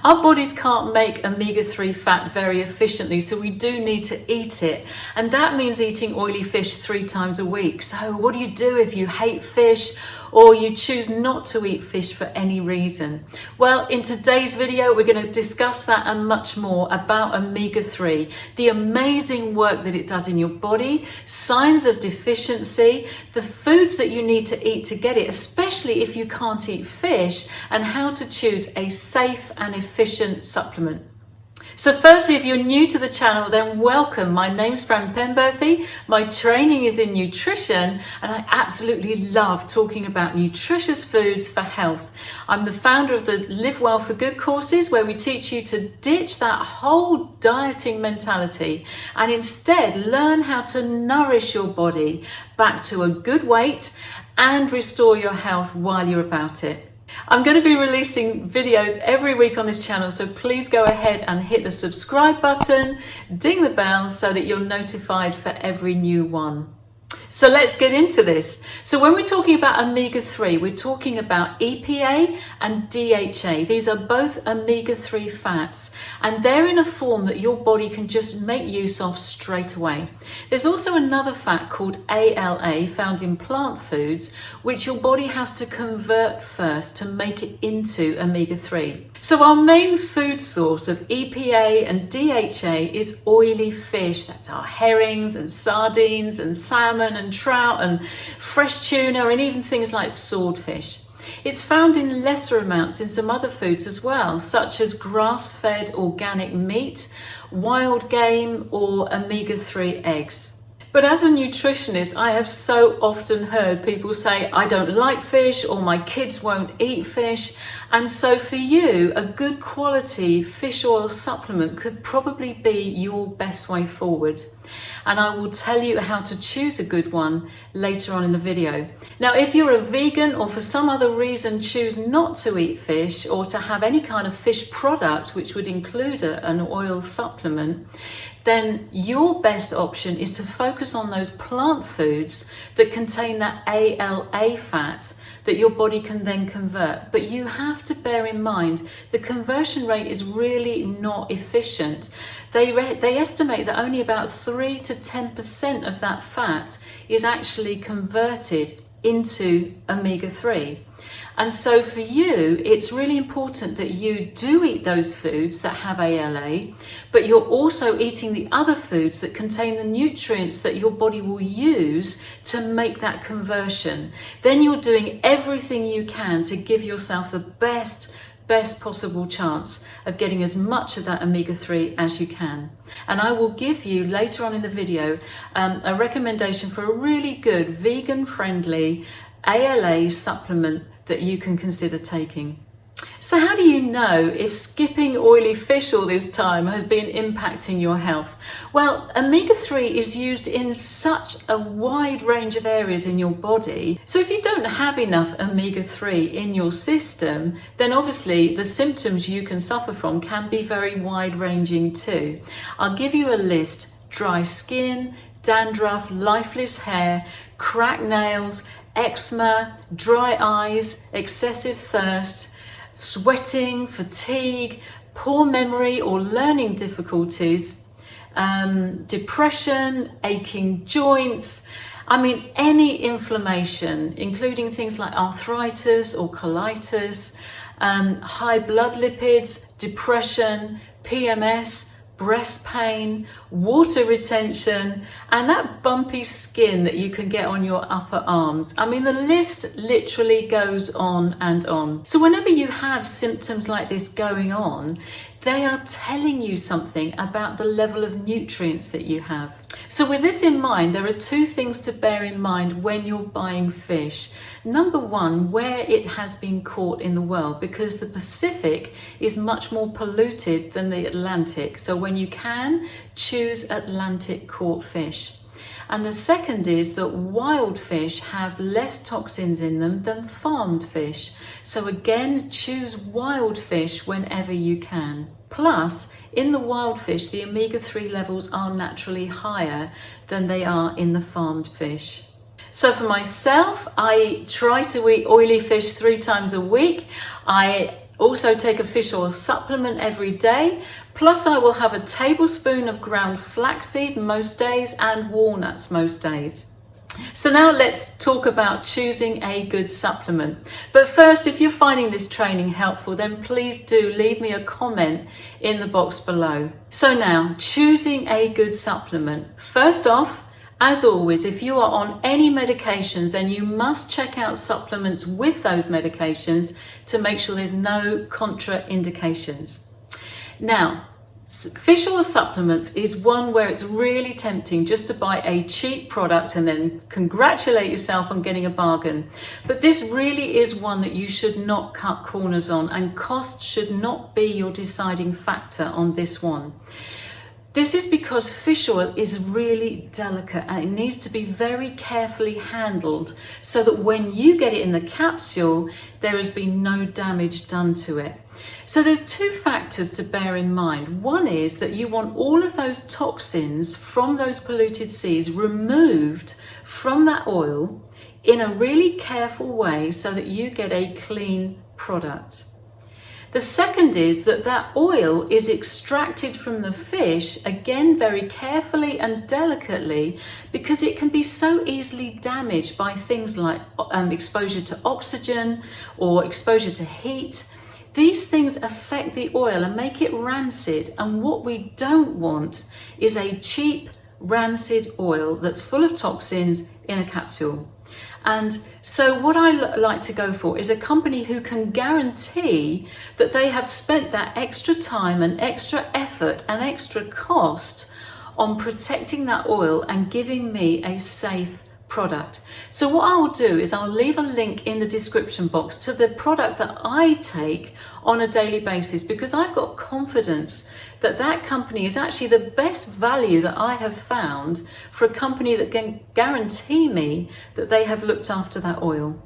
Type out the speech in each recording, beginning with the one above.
Our bodies can't make omega-3 fat very efficiently, so we do need to eat it. And that means eating oily fish 3 times a week. So what do you do if you hate fish or you choose not to eat fish for any reason? Well, in today's video, we're going to discuss that and much more about omega-3, the amazing work that it does in your body, signs of deficiency, the foods that you need to eat to get it, especially if you can't eat fish, and how to choose a safe and efficient supplement. So firstly, if you're new to the channel, then welcome. My name's Fran Penberthy. My training is in nutrition, and I absolutely love talking about nutritious foods for health. I'm the founder of the Live Well for Good courses, where we teach you to ditch that whole dieting mentality and instead learn how to nourish your body back to a good weight and restore your health while you're about it. I'm going to be releasing videos every week on this channel, so please go ahead and hit the subscribe button, ding the bell so that you're notified for every new one. So let's get into this. So when we're talking about omega-3, we're talking about EPA and DHA. These are both omega-3 fats, and they're in a form that your body can just make use of straight away. There's also another fat called ALA found in plant foods, which your body has to convert first to make it into omega-3. So our main food source of EPA and DHA is oily fish. That's our herrings and sardines and salmon and trout and fresh tuna and even things like swordfish. It's found in lesser amounts in some other foods as well, such as grass-fed organic meat, wild game, or omega-3 eggs. But as a nutritionist, I have so often heard people say, I don't like fish, or my kids won't eat fish. And so for you, a good quality fish oil supplement could probably be your best way forward. And I will tell you how to choose a good one later on in the video. Now, if you're a vegan or for some other reason choose not to eat fish or to have any kind of fish product, which would include an oil supplement, then your best option is to focus on those plant foods that contain that ALA fat that your body can then convert. But you have to bear in mind the conversion rate is really not efficient. They estimate that only about 3 to 10% of that fat is actually converted into omega-3. And so for you, it's really important that you do eat those foods that have ALA, but you're also eating the other foods that contain the nutrients that your body will use to make that conversion. Then you're doing everything you can to give yourself the best possible chance of getting as much of that omega-3 as you can. And I will give you later on in the video a recommendation for a really good vegan-friendly ALA supplement that you can consider taking. So how do you know if skipping oily fish all this time has been impacting your health? Well, omega-3 is used in such a wide range of areas in your body. So if you don't have enough omega-3 in your system, then obviously the symptoms you can suffer from can be very wide-ranging too. I'll give you a list: dry skin, dandruff, lifeless hair, cracked nails, eczema, dry eyes, excessive thirst, sweating, fatigue, poor memory or learning difficulties, depression, aching joints. I mean, any inflammation, including things like arthritis or colitis, high blood lipids, depression, PMS, breast pain, water retention, and that bumpy skin that you can get on your upper arms. I mean, the list literally goes on and on. So whenever you have symptoms like this going on, they are telling you something about the level of nutrients that you have. So with this in mind, there are 2 things to bear in mind when you're buying fish. Number one, where it has been caught in the world, because the Pacific is much more polluted than the Atlantic. So when you can, choose Atlantic caught fish. And the second is that wild fish have less toxins in them than farmed fish. So again, choose wild fish whenever you can. Plus, in the wild fish, the omega-3 levels are naturally higher than they are in the farmed fish. So for myself, I try to eat oily fish 3 times a week. I Also take a fish oil supplement every day, plus I will have a tablespoon of ground flaxseed most days and walnuts most days. So now let's talk about choosing a good supplement. But first, if you're finding this training helpful, then please do leave me a comment in the box below. So now, choosing a good supplement. First off, as always, if you are on any medications, then you must check out supplements with those medications to make sure there's no contraindications. Now, fish oil supplements is one where it's really tempting just to buy a cheap product and then congratulate yourself on getting a bargain. But this really is one that you should not cut corners on, and cost should not be your deciding factor on this one. This is because fish oil is really delicate and it needs to be very carefully handled so that when you get it in the capsule, there has been no damage done to it. So there's two factors to bear in mind. One is that you want all of those toxins from those polluted seas removed from that oil in a really careful way so that you get a clean product. The second is that that oil is extracted from the fish, again very carefully and delicately, because it can be so easily damaged by things like exposure to oxygen or exposure to heat. These things affect the oil and make it rancid, and what we don't want is a cheap rancid oil that's full of toxins in a capsule. And so what I like to go for is a company who can guarantee that they have spent that extra time and extra effort and extra cost on protecting that oil and giving me a safe product. So what I'll do is I'll leave a link in the description box to the product that I take on a daily basis, because I've got confidence that that company is actually the best value that I have found for a company that can guarantee me that they have looked after that oil.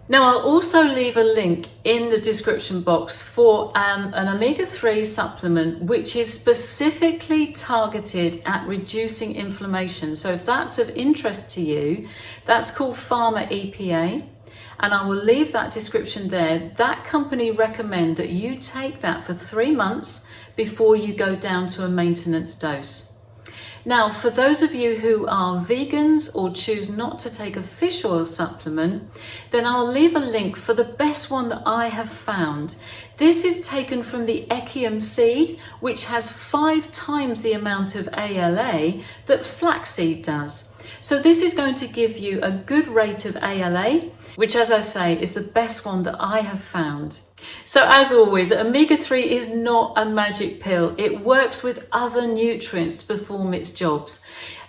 Now, I'll also leave a link in the description box for an omega-3 supplement which is specifically targeted at reducing inflammation. So if that's of interest to you, that's called Pharma EPA. And I will leave that description there. That company recommend that you take that for 3 months before you go down to a maintenance dose. Now, for those of you who are vegans or choose not to take a fish oil supplement, then I'll leave a link for the best one that I have found. This is taken from the Echium seed, which has 5 times the amount of ALA that flaxseed does. So this is going to give you a good rate of ALA, which, as I say, is the best one that I have found. So as always, omega-3 is not a magic pill. It works with other nutrients to perform its jobs.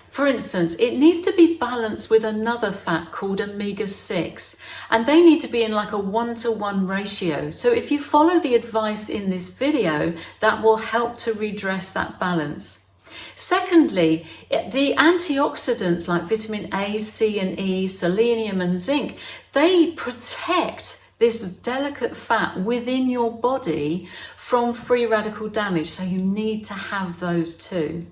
For instance, it needs to be balanced with another fat called omega-6, and they need to be in like a 1-to-1 ratio. So if you follow the advice in this video, that will help to redress that balance. Secondly, the antioxidants like vitamin A, C and E, selenium and zinc, they protect this delicate fat within your body from free radical damage. So you need to have those too.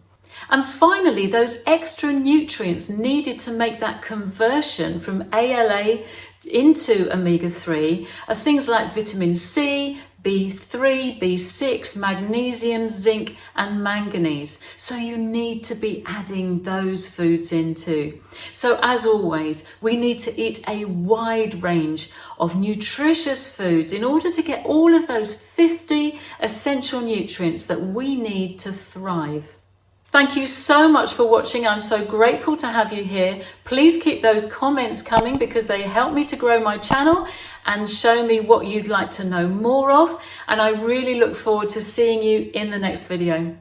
And finally, those extra nutrients needed to make that conversion from ALA into omega-3 are things like vitamin C, B3, B6, magnesium, zinc and manganese. So you need to be adding those foods in too. So as always, we need to eat a wide range of nutritious foods in order to get all of those 50 essential nutrients that we need to thrive. Thank you so much for watching. I'm so grateful to have you here. Please keep those comments coming because they help me to grow my channel and show me what you'd like to know more of. And I really look forward to seeing you in the next video.